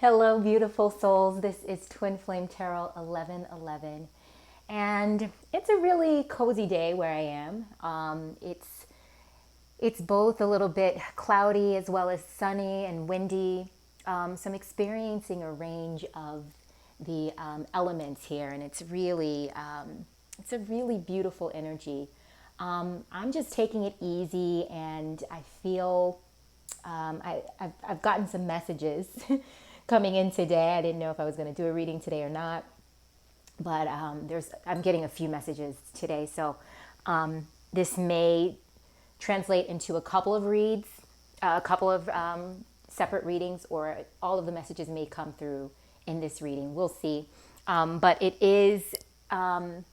Hello, beautiful souls. This is Twin Flame Tarot 1111. And it's a really cozy day where I am. It's both a little bit cloudy as well as sunny and windy. So I'm experiencing a range of the elements here, and it's a really beautiful energy. I'm just taking it easy, and I feel I've gotten some messages coming in today. I didn't know if I was going to do a reading today or not, but I'm getting a few messages today. So this may translate into a couple of reads, a couple of separate readings, or all of the messages may come through in this reading. We'll see. But it is the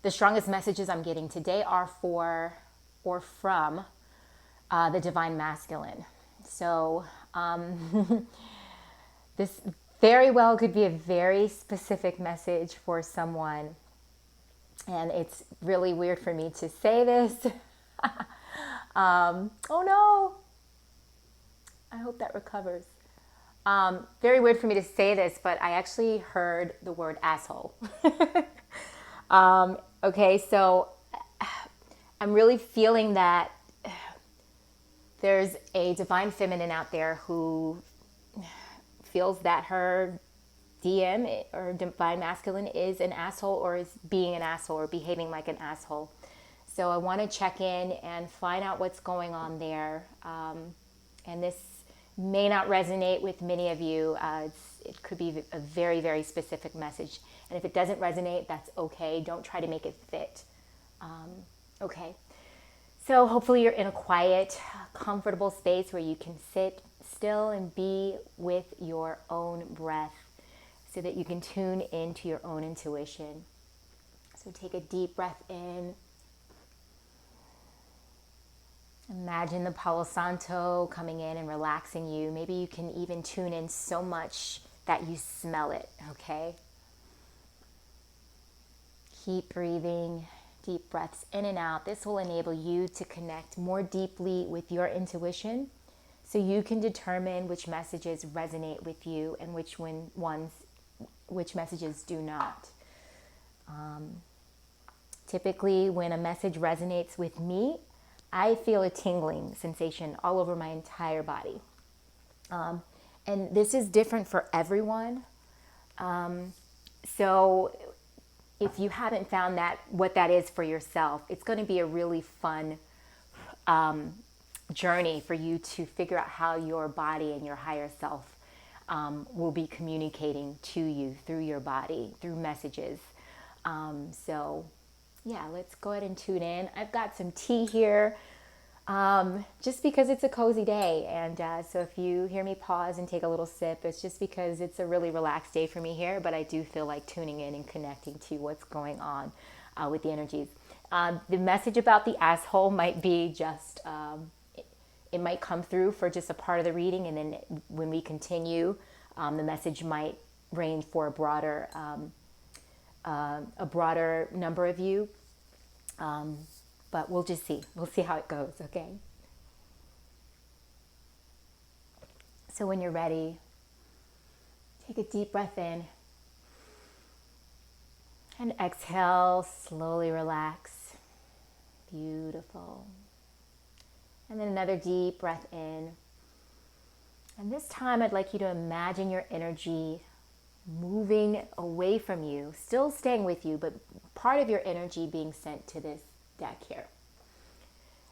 strongest messages I'm getting today are for or from the divine masculine. So this very well could be a very specific message for someone. And it's really weird for me to say this. Oh no, I hope that recovers. Very weird for me to say this, but I actually heard the word asshole. Okay, so I'm really feeling that there's a divine feminine out there who feels that her DM or divine masculine is an asshole, or is being an asshole, or behaving like an asshole. So I want to check in and find out what's going on there. And this may not resonate with many of you. It could be a very, very specific message. And if it doesn't resonate, that's okay. Don't try to make it fit. Okay. So hopefully you're in a quiet, comfortable space where you can sit still and be with your own breath so that you can tune into your own intuition. So take a deep breath in. Imagine the Palo Santo coming in and relaxing you. Maybe you can even tune in so much that you smell it, okay? Keep breathing. Deep breaths in and out. This will enable you to connect more deeply with your intuition so you can determine which messages resonate with you and which messages do not. Typically, when a message resonates with me, I feel a tingling sensation all over my entire body. And this is different for everyone. So if you haven't found what that is for yourself, it's going to be a really fun journey for you to figure out how your body and your higher self will be communicating to you through your body, through messages. So yeah, let's go ahead and tune in. I've got some tea here just because it's a cozy day. And so if you hear me pause and take a little sip, it's just because it's a really relaxed day for me here, but I do feel like tuning in and connecting to what's going on with the energies. The message about the asshole might be just, it might come through for just a part of the reading, and then when we continue, the message might range for a broader number of you. But we'll just see. We'll see how it goes, okay? So when you're ready, take a deep breath in. And exhale, slowly relax. Beautiful. And then another deep breath in. And this time I'd like you to imagine your energy moving away from you, still staying with you, but part of your energy being sent to this deck here.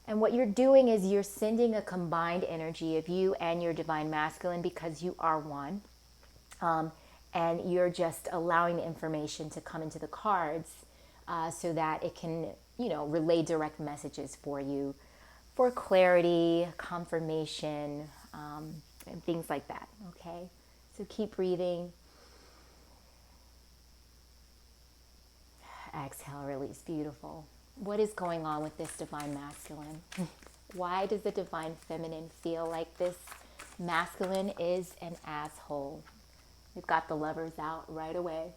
And what you're doing is you're sending a combined energy of you and your divine masculine, because you are one. And you're just allowing the information to come into the cards so that it can, relay direct messages for you for clarity, confirmation, and things like that, okay? So keep breathing. Exhale, release. Beautiful. What is going on with this divine masculine? Why does the divine feminine feel like this masculine is an asshole? We've got the Lovers out right away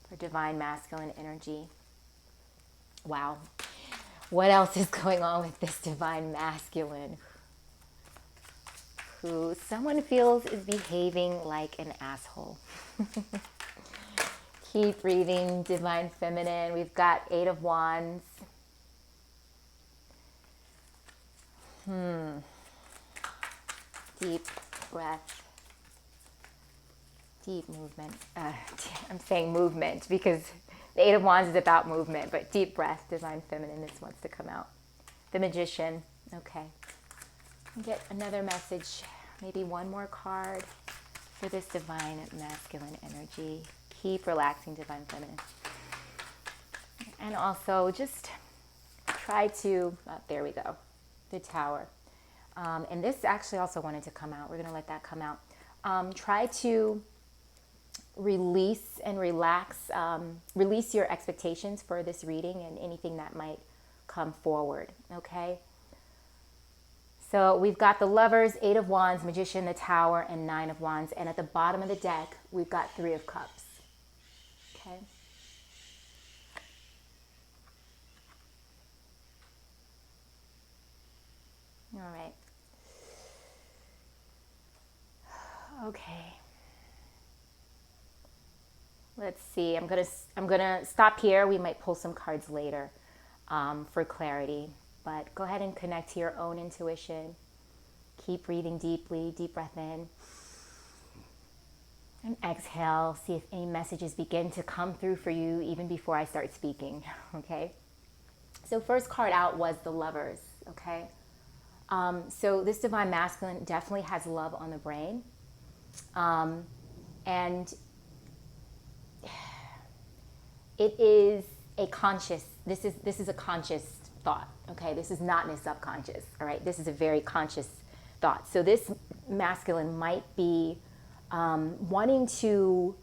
for divine masculine energy. Wow. What else is going on with this divine masculine? who someone feels is behaving like an asshole. Keep breathing, Divine Feminine. We've got Eight of Wands. Deep breath. Deep movement. I'm saying movement because the Eight of Wands is about movement, but deep breath, Divine Feminine, this wants to come out. The Magician. Okay. Get another message, maybe one more card for this Divine Masculine energy. Keep relaxing, Divine Feminine. And also just try to, there we go, the Tower. And this actually also wanted to come out. We're going to let that come out. Try to release and relax, release your expectations for this reading and anything that might come forward, okay? So we've got the Lovers, Eight of Wands, Magician, the Tower, and Nine of Wands. And at the bottom of the deck, we've got Three of Cups, okay? All right. Okay. Let's see. I'm gonna stop here. We might pull some cards later for clarity, but go ahead and connect to your own intuition. Keep breathing deeply. Deep breath in and exhale. See if any messages begin to come through for you even before I start speaking. Okay. So first card out was the Lovers. Okay. So this Divine Masculine definitely has love on the brain. And it is a conscious, this is a conscious thought, okay? This is not in his subconscious, all right? This is a very conscious thought. So this masculine might be wanting to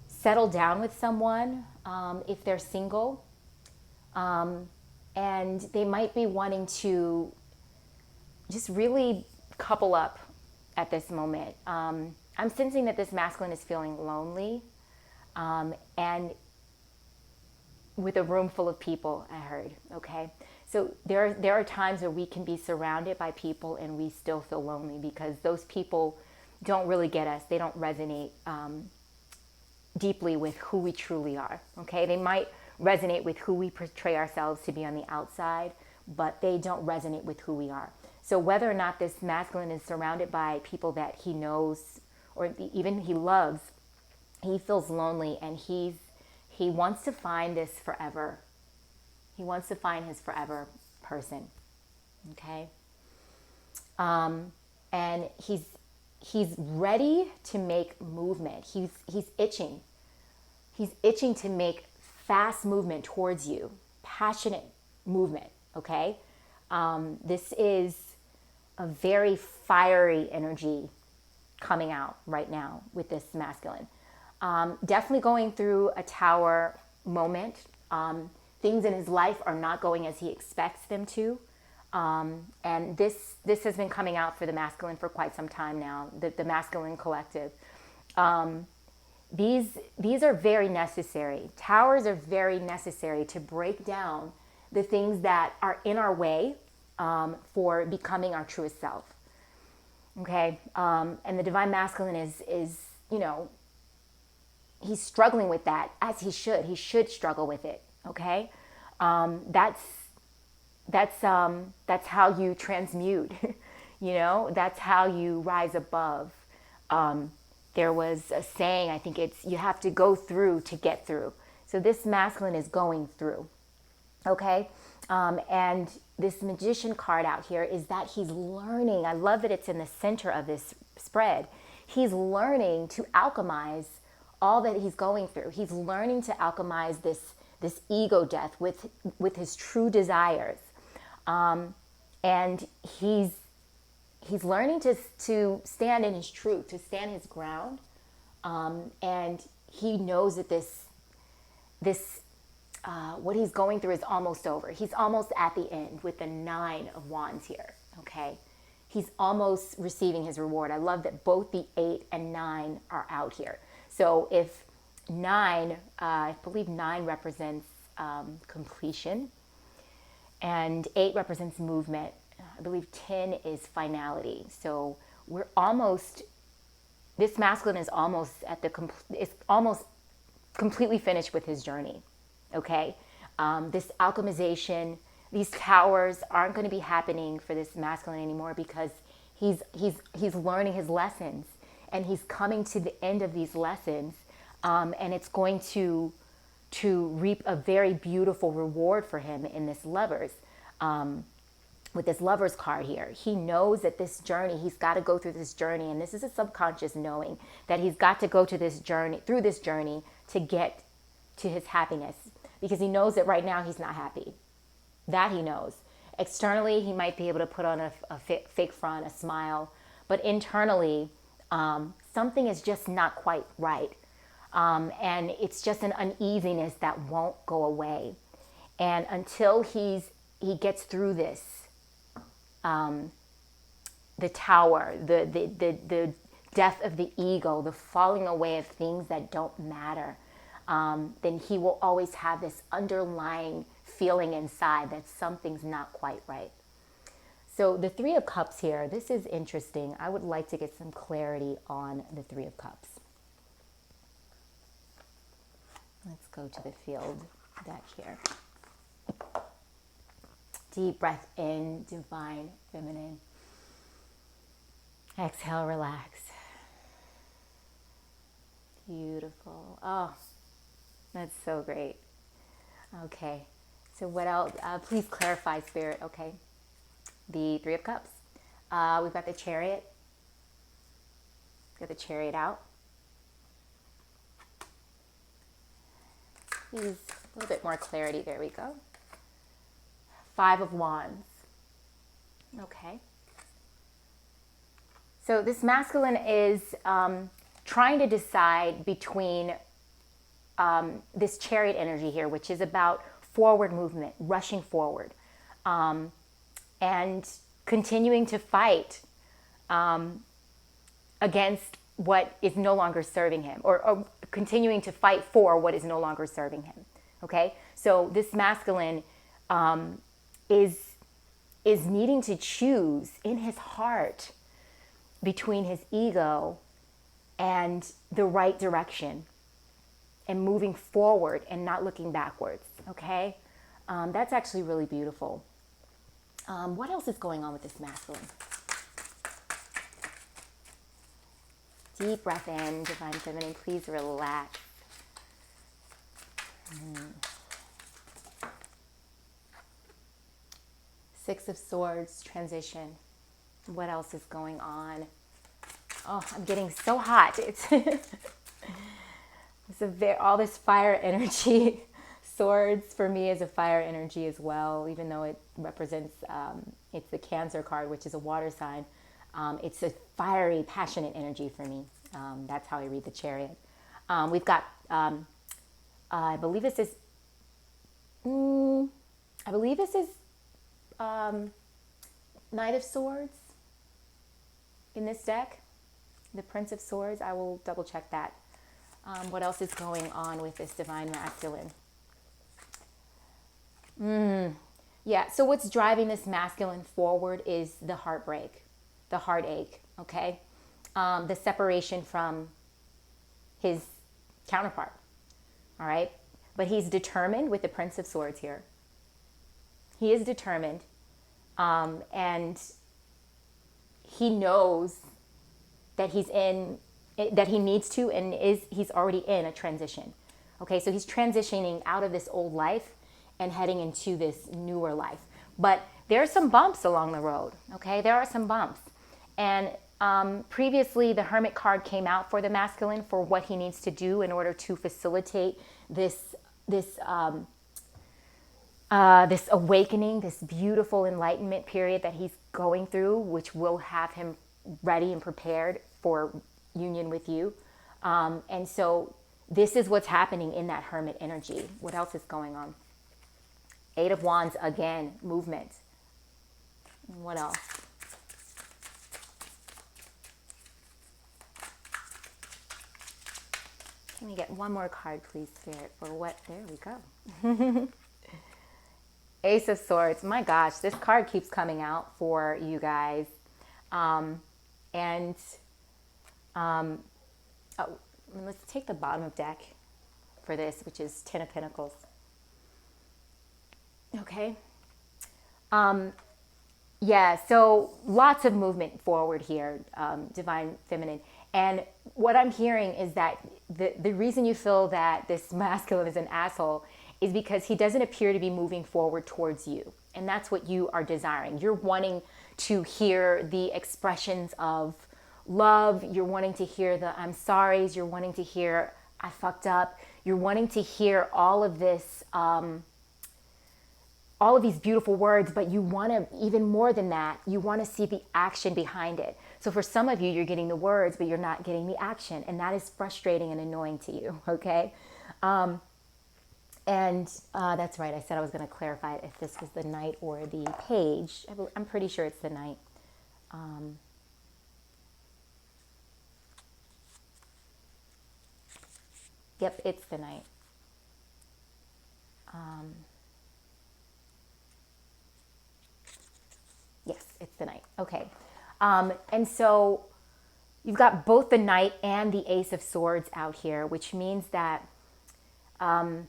settle down with someone if they're single. And they might be wanting to just really couple up at this moment. I'm sensing that this masculine is feeling lonely, and with a room full of people, I heard, okay? So there are times where we can be surrounded by people and we still feel lonely because those people don't really get us. They don't resonate deeply with who we truly are, okay? They might resonate with who we portray ourselves to be on the outside, but they don't resonate with who we are. So whether or not this masculine is surrounded by people that he knows or even he loves, he feels lonely and he wants to find this forever. He wants to find his forever person, okay? And he's ready to make movement. He's itching. He's itching to make fast movement towards you, passionate movement, okay? This is a very fiery energy coming out right now with this masculine. Definitely going through a Tower moment. Things in his life are not going as he expects them to. And this has been coming out for the masculine for quite some time now, the masculine collective. These are very necessary. Towers are very necessary to break down the things that are in our way for becoming our truest self. Okay, and the Divine Masculine is he's struggling with that, as he should. He should struggle with it. Okay, that's how you transmute. That's how you rise above. There was a saying, I think it's, you have to go through to get through. So this masculine is going through. Okay, and this Magician card out here is that he's learning. I love that it's in the center of this spread. He's learning to alchemize all that he's going through. He's learning to alchemize this ego death with his true desires, and he's learning to stand in his truth, to stand his ground, and he knows that this what he's going through is almost over. He's almost at the end with the Nine of Wands here, okay? He's almost receiving his reward. I love that both the 8 and 9 are out here. So if 9, I believe 9 represents completion, and 8 represents movement. I believe 10 is finality. So we're almost, this masculine is almost at the, is almost completely finished with his journey, okay? This alchemization, these towers aren't going to be happening for this masculine anymore because he's learning his lessons and he's coming to the end of these lessons, and it's going to reap a very beautiful reward for him in this lovers. With this lovers card here, he knows that this journey, he's got to go through this journey, and this is a subconscious knowing that he's got to go to this journey, through this journey, to get to his happiness, because he knows that right now he's not happy. That he knows. Externally, he might be able to put on a fake front, a smile, but internally, something is just not quite right. And it's just an uneasiness that won't go away. And until he gets through this, the tower, the death of the ego, the falling away of things that don't matter, then he will always have this underlying feeling inside that something's not quite right. So the Three of Cups here, this is interesting. I would like to get some clarity on the Three of Cups. Let's go to the field deck here. Deep breath in, divine feminine. Exhale, relax. Beautiful. Oh, that's so great. Okay, so what else? Please clarify, Spirit. Okay, the Three of Cups. We've got the Chariot. Got the Chariot out. Please, a little bit more clarity. There we go. Five of Wands. Okay. So this masculine is trying to decide between this Chariot energy here, which is about forward movement, rushing forward, and continuing to fight against what is no longer serving him, or continuing to fight for what is no longer serving him. Okay? So this masculine is needing to choose in his heart between his ego and the right direction and moving forward and not looking backwards. Okay? That's actually really beautiful. What else is going on with this masculine? Deep breath in, divine feminine. Please relax. Six of Swords, transition. What else is going on? Oh, I'm getting so hot. It's all this fire energy. Swords for me is a fire energy as well, even though it represents, it's the Cancer card, which is a water sign. It's a fiery, passionate energy for me. That's how I read the Chariot. We've got, I believe this is Knight of Swords in this deck. The Prince of Swords. I will double check that. What else is going on with this divine masculine? Yeah, so what's driving this masculine forward is the heartbreak, the heartache, okay? The separation from his counterpart, all right? But he's determined with the Prince of Swords here. He is determined, and he knows that he's in, that he needs to, and he's already in a transition. Okay, so he's transitioning out of this old life and heading into this newer life. But there are some bumps along the road, okay? There are some bumps. And previously, the Hermit card came out for the masculine for what he needs to do in order to facilitate this awakening, this beautiful enlightenment period that he's going through, which will have him ready and prepared for union with you. And so this is what's happening in that Hermit energy. What else is going on? Eight of Wands again, movement. What else? Can we get one more card, please, Spirit, for what? There we go. Ace of Swords. My gosh, this card keeps coming out for you guys. And And let's take the bottom of deck for this, which is Ten of Pentacles. Okay. Yeah, so lots of movement forward here, Divine Feminine. And what I'm hearing is that the reason you feel that this masculine is an asshole is because he doesn't appear to be moving forward towards you. And that's what you are desiring. You're wanting to hear the expressions of love. You're wanting to hear the I'm sorry's. You're wanting to hear I fucked up. You're wanting to hear all of this, all of these beautiful words, but you want to, even more than that, you want to see the action behind it. So for some of you, you're getting the words, but you're not getting the action. And that is frustrating and annoying to you, okay? That's right. I said I was going to clarify if this was the Knight or the Page. I'm pretty sure it's the Knight. Yep, it's the Knight. Yes, it's the Knight. Okay. And so you've got both the Knight and the Ace of Swords out here, which means that I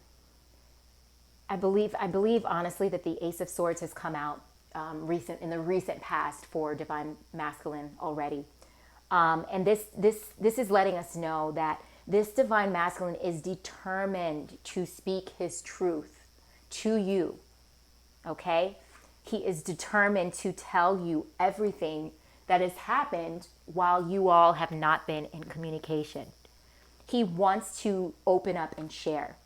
believe honestly that the Ace of Swords has come out in the recent past for Divine Masculine already. And this is letting us know that this Divine Masculine is determined to speak his truth to you. Okay? He is determined to tell you everything that has happened while you all have not been in communication. He wants to open up and share.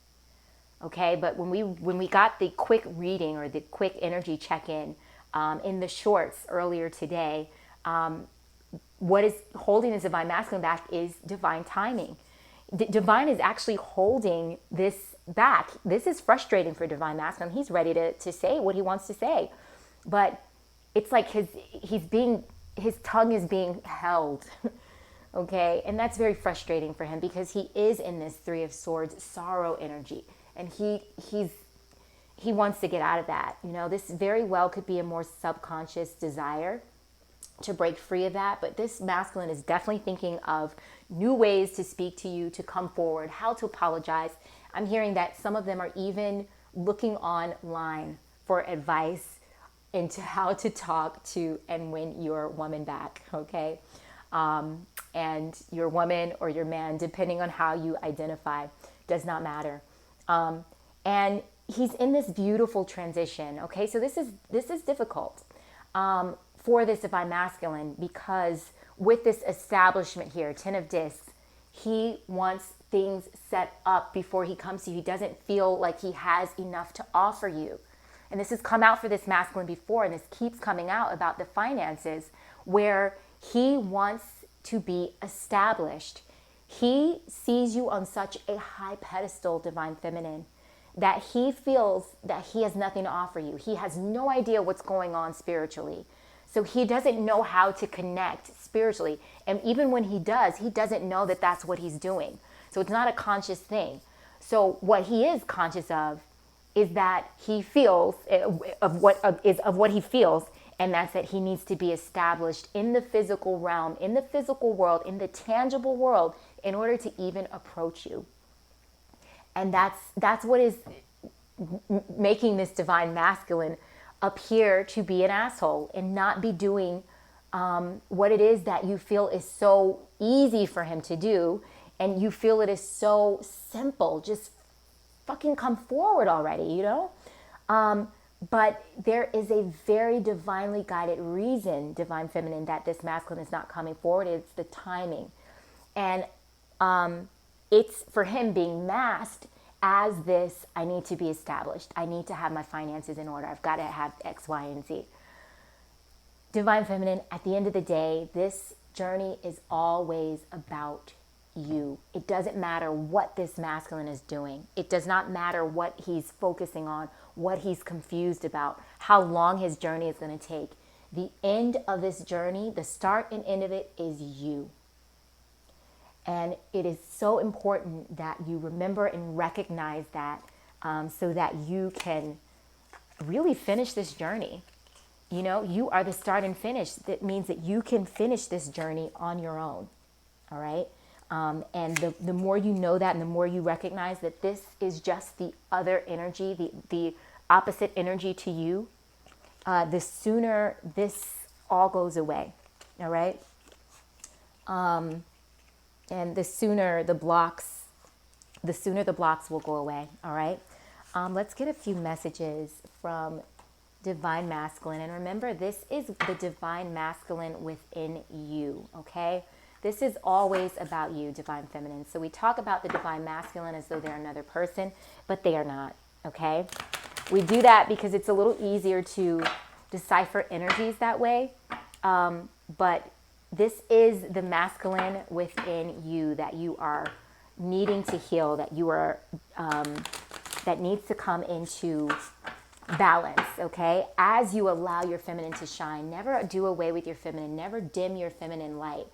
Okay, but when we got the quick reading or the quick energy check-in in the shorts earlier today, what is holding this Divine Masculine back is divine timing. Divine is actually holding this back. This is frustrating for Divine Masculine. He's ready to say what he wants to say. But it's like his tongue is being held, okay? And that's very frustrating for him because he is in this Three of Swords sorrow energy. And he wants to get out of that. You know, this very well could be a more subconscious desire to break free of that. But this masculine is definitely thinking of new ways to speak to you, to come forward, how to apologize. I'm hearing that some of them are even looking online for advice into how to talk to and win your woman back, okay? And your woman or your man, depending on how you identify, does not matter. And he's in this beautiful transition, okay? So this is difficult for this Divine Masculine because with this establishment here, 10 of Discs, he wants things set up before he comes to you. He doesn't feel like he has enough to offer you. And this has come out for this masculine before, and this keeps coming out about the finances, where he wants to be established. He sees you on such a high pedestal, Divine Feminine, that he feels that he has nothing to offer you. He has no idea what's going on spiritually. So he doesn't know how to connect spiritually. And even when he does, he doesn't know that that's what he's doing. So it's not a conscious thing. So what he is conscious of is that he feels of what he feels, and that's that he needs to be established in the physical realm, in the physical world, in the tangible world, in order to even approach you. And that's what is making this Divine Masculine appear to be an asshole and not be doing what it is that you feel is so easy for him to do, and you feel it is so simple. Just fucking come forward already, you know? But there is a very divinely guided reason, Divine Feminine, that this masculine is not coming forward. It's the timing. And it's for him being masked as this, I need to be established. I need to have my finances in order. I've got to have X, Y, and Z. Divine Feminine, at the end of the day, this journey is always about you. It doesn't matter what this masculine is doing. It does not matter what he's focusing on, what he's confused about, how long his journey is going to take. The end of this journey, the start and end of it, is you. And it is so important that you remember and recognize that so that you can really finish this journey. You know, you are the start and finish. That means that you can finish this journey on your own. All right. And the more you know that, and the more you recognize that this is just the other energy, the opposite energy to you, the sooner this all goes away. All right. And the sooner the blocks will go away. All right. Let's get a few messages from Divine Masculine. And remember, this is the Divine Masculine within you. Okay. This is always about you, Divine Feminine. So we talk about the Divine Masculine as though they're another person, but they are not, okay? We do that because it's a little easier to decipher energies that way. But this is the masculine within you that you are needing to heal, that you are, that needs to come into balance, okay? As you allow your feminine to shine, never do away with your feminine, never dim your feminine light.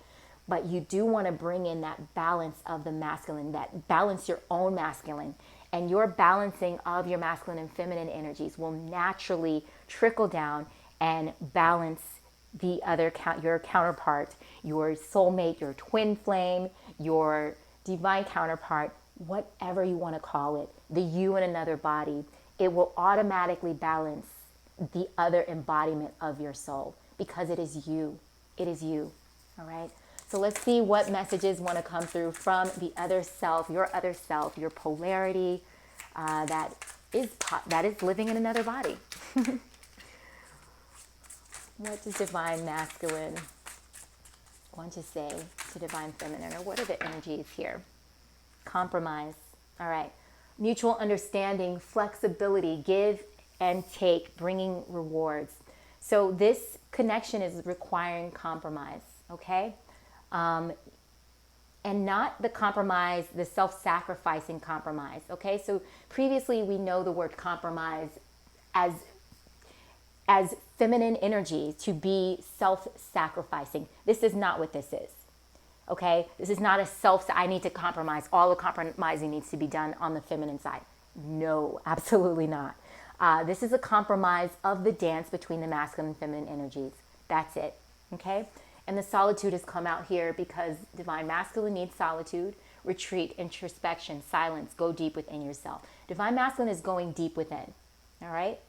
But you do want to bring in that balance of the masculine, that balance your own masculine. And your balancing of your masculine and feminine energies will naturally trickle down and balance the other, your counterpart, your soulmate, your twin flame, your divine counterpart, whatever you want to call it, the you in another body. It will automatically balance the other embodiment of your soul because it is you. It is you. All right. So let's see what messages want to come through from the other self, your polarity that is living in another body. What does Divine Masculine want to say to Divine Feminine? Or what are the energies here? Compromise. All right. Mutual understanding, flexibility, give and take, bringing rewards. So this connection is requiring compromise, okay? And not the compromise, the self-sacrificing compromise, okay? So previously we know the word compromise as feminine energy to be self-sacrificing. This is not what this is, okay? This is not I need to compromise. All the compromising needs to be done on the feminine side. No, absolutely not. This is a compromise of the dance between the masculine and feminine energies. That's it, okay? And the solitude has come out here because Divine Masculine needs solitude, retreat, introspection, silence, go deep within yourself. Divine Masculine is going deep within, all right?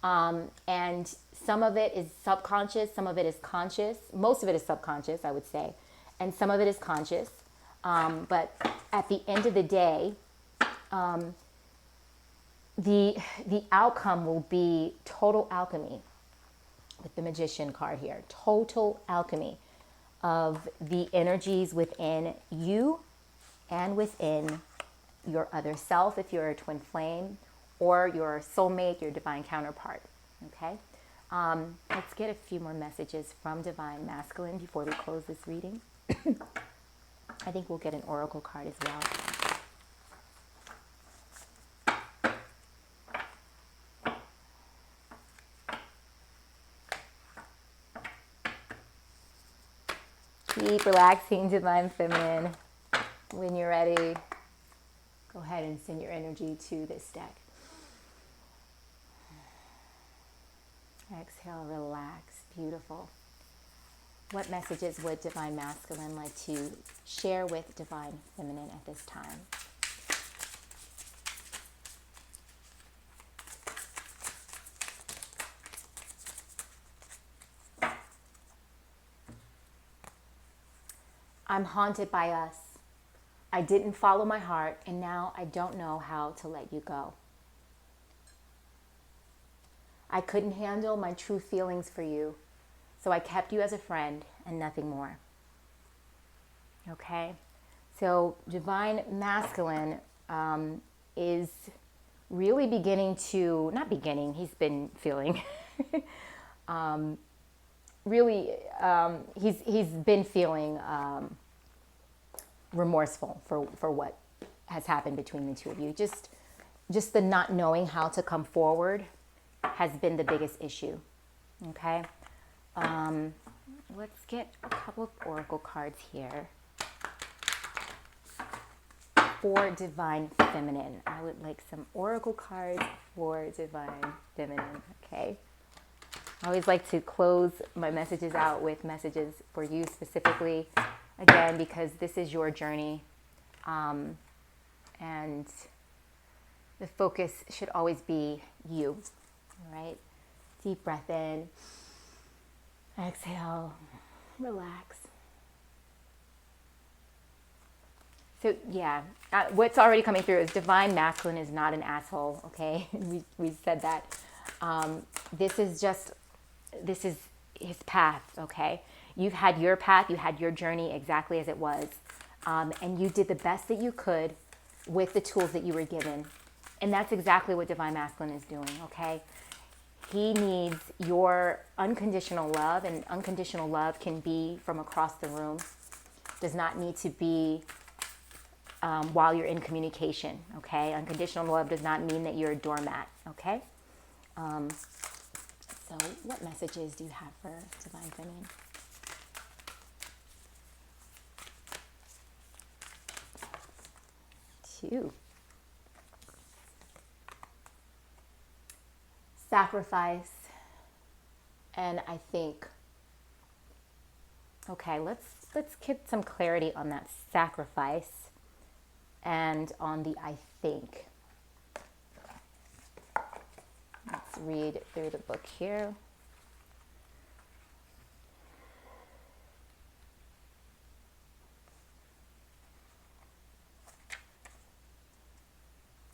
And some of it is subconscious, some of it is conscious. Most of it is subconscious, I would say. And some of it is conscious. But at the end of the day, the outcome will be total alchemy with the Magician card here. Total alchemy of the energies within you and within your other self, if you're a twin flame, or your soulmate, your divine counterpart, okay? Let's get a few more messages from Divine Masculine before we close this reading. I think we'll get an oracle card as well. Keep relaxing, Divine Feminine. When you're ready, go ahead and send your energy to this deck. Exhale, relax. Beautiful. What messages would Divine Masculine like to share with Divine Feminine at this time? I'm haunted by us. I didn't follow my heart, and now I don't know how to let you go. I couldn't handle my true feelings for you, so I kept you as a friend and nothing more. Okay? So Divine Masculine is really beginning to, not beginning, he's been feeling, he's been feeling remorseful for what has happened between the two of you. Just the not knowing how to come forward has been the biggest issue. Okay? Let's get a couple of oracle cards here for Divine Feminine. I would like some oracle cards for Divine Feminine. Okay? I always like to close my messages out with messages for you specifically, again, because this is your journey. And the focus should always be you, all right? Deep breath in, exhale, relax. So yeah, what's already coming through is divine masculine is not an asshole, okay? we said that. This is his path, okay? You've had your path, you had your journey exactly as it was. And you did the best that you could with the tools that you were given. And that's exactly what divine masculine is doing, okay? He needs your unconditional love, and unconditional love can be from across the room. Does not need to be while you're in communication, okay? Unconditional love does not mean that you're a doormat, okay? So what messages do you have for Divine Feminine? Two. Sacrifice. And I think, okay, let's get some clarity on that sacrifice and on the I think. Let's read through the book here.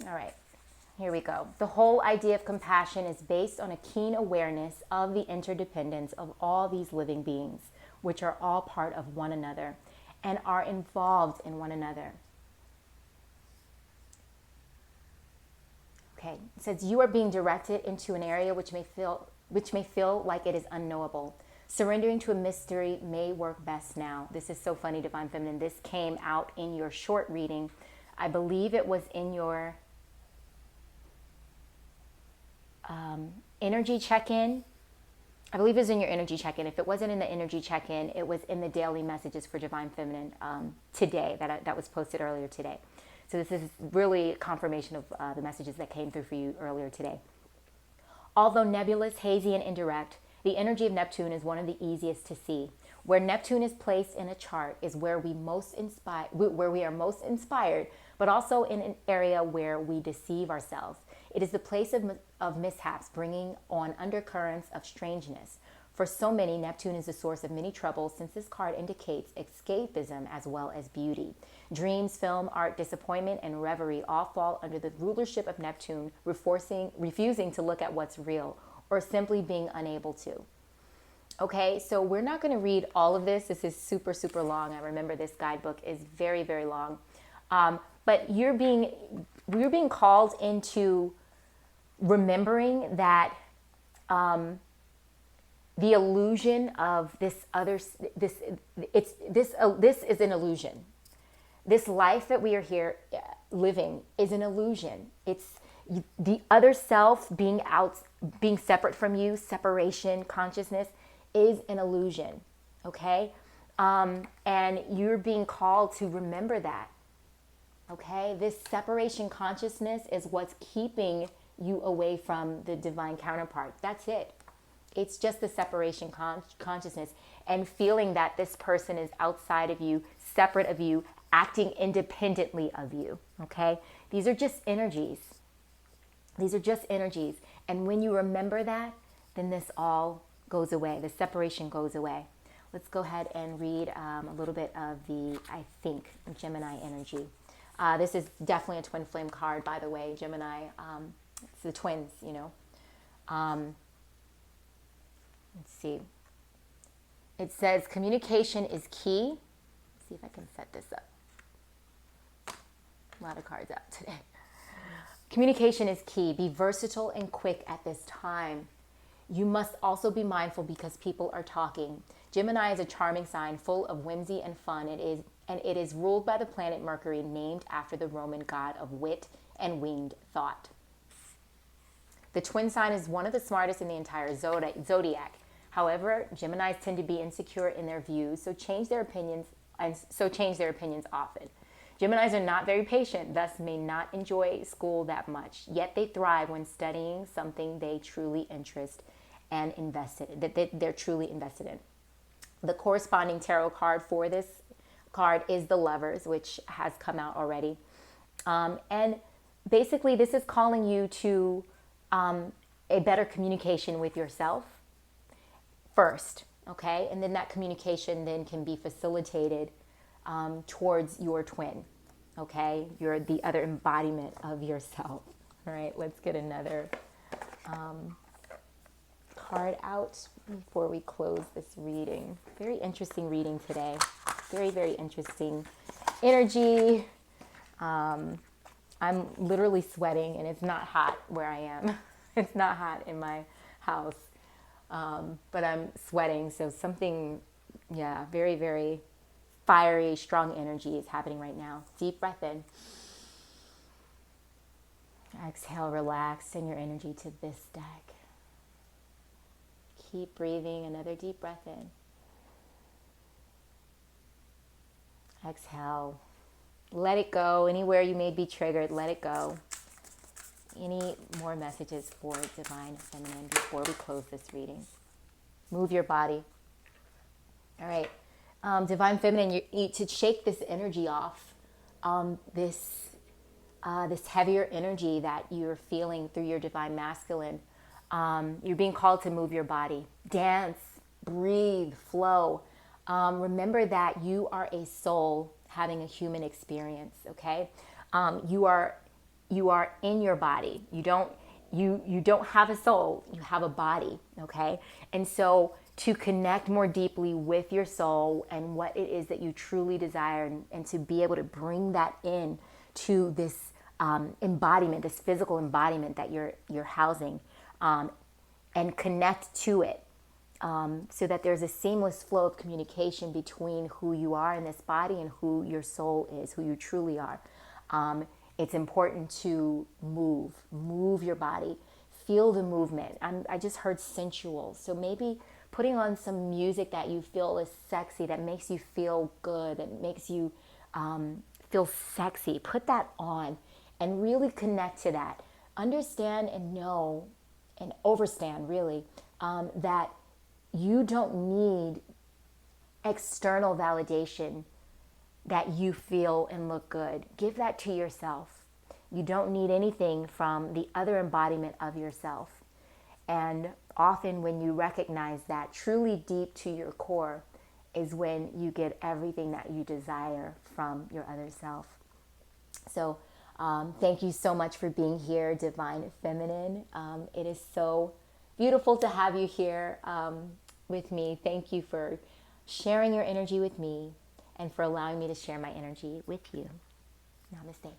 All right, here we go. The whole idea of compassion is based on a keen awareness of the interdependence of all these living beings, which are all part of one another and are involved in one another. Okay, it says you are being directed into an area which may feel like it is unknowable. Surrendering to a mystery may work best now. This is so funny, Divine Feminine. This came out in your short reading. I believe it was in your energy check-in. I believe it was in your energy check-in. If it wasn't in the energy check-in, it was in the daily messages for Divine Feminine today that was posted earlier today. So this is really confirmation of the messages that came through for you earlier today. Although nebulous, hazy, and indirect, the energy of Neptune is one of the easiest to see. Where Neptune is placed in a chart is where we are most inspired, but also in an area where we deceive ourselves. It is the place of mishaps, bringing on undercurrents of strangeness. For so many, Neptune is the source of many troubles, since this card indicates escapism as well as beauty. Dreams, film, art, disappointment, and reverie all fall under the rulership of Neptune, refusing to look at what's real, or simply being unable to. Okay, so we're not going to read all of this. This is super, super long. I remember this guidebook is very, very long. But we're being called into remembering that the illusion of this is an illusion. This life that we are here living is an illusion. It's the other self being separate from you. Separation consciousness is an illusion. Okay, and you're being called to remember that. Okay, this separation consciousness is what's keeping you away from the divine counterpart. That's it. It's just the separation consciousness and feeling that this person is outside of you, separate of you, acting independently of you. Okay, these are just energies. These are just energies. And when you remember that, then this all goes away. The separation goes away. Let's go ahead and read a little bit of the, I think, Gemini energy. This is definitely a twin flame card, by the way, Gemini. It's the twins, you know. Let's see. It says communication is key. Let's see if I can set this up. A lot of cards out today. Communication is key. Be versatile and quick at this time. You must also be mindful because people are talking. Gemini is a charming sign full of whimsy and fun. It is ruled by the planet Mercury, named after the Roman god of wit and winged thought. The twin sign is one of the smartest in the entire zodiac. However, Geminis tend to be insecure in their views, so change their opinions often. Geminis are not very patient, thus may not enjoy school that much, yet they thrive when studying something they truly interest and invested, that they're truly invested in. The corresponding tarot card for this card is the Lovers, which has come out already. And basically, this is calling you to a better communication with yourself first, okay? And then that communication then can be facilitated towards your twin, okay? You're the other embodiment of yourself. All right, let's get another card out before we close this reading. Very interesting reading today. Very, very interesting energy. I'm literally sweating, and it's not hot where I am. It's not hot in my house, but I'm sweating. So something, yeah, very, very fiery, strong energy is happening right now. Deep breath in. Exhale, relax, send your energy to this deck. Keep breathing, another deep breath in. Exhale. Let it go. Anywhere you may be triggered, let it go. Any more messages for Divine Feminine before we close this reading? Move your body. All right. Divine Feminine, you need to shake this energy off. This heavier energy that you're feeling through your Divine Masculine. You're being called to move your body. Dance, breathe, flow. Remember that you are a soul having a human experience, okay? You are in your body. You don't have a soul, you have a body, okay? And so to connect more deeply with your soul and what it is that you truly desire, and to be able to bring that in to this embodiment, this physical embodiment that you're housing, and connect to it. So that there's a seamless flow of communication between who you are in this body and who your soul is, who you truly are. It's important to move your body, feel the movement. I just heard sensual. So maybe putting on some music that you feel is sexy, that makes you feel good, that makes you feel sexy. Put that on and really connect to that. Understand and know and overstand really that you don't need external validation that you feel and look good. Give that to yourself. You don't need anything from the other embodiment of yourself. And often when you recognize that truly deep to your core is when you get everything that you desire from your other self. So thank you so much for being here, Divine Feminine. It is so beautiful to have you here with me. Thank you for sharing your energy with me and for allowing me to share my energy with you. Namaste.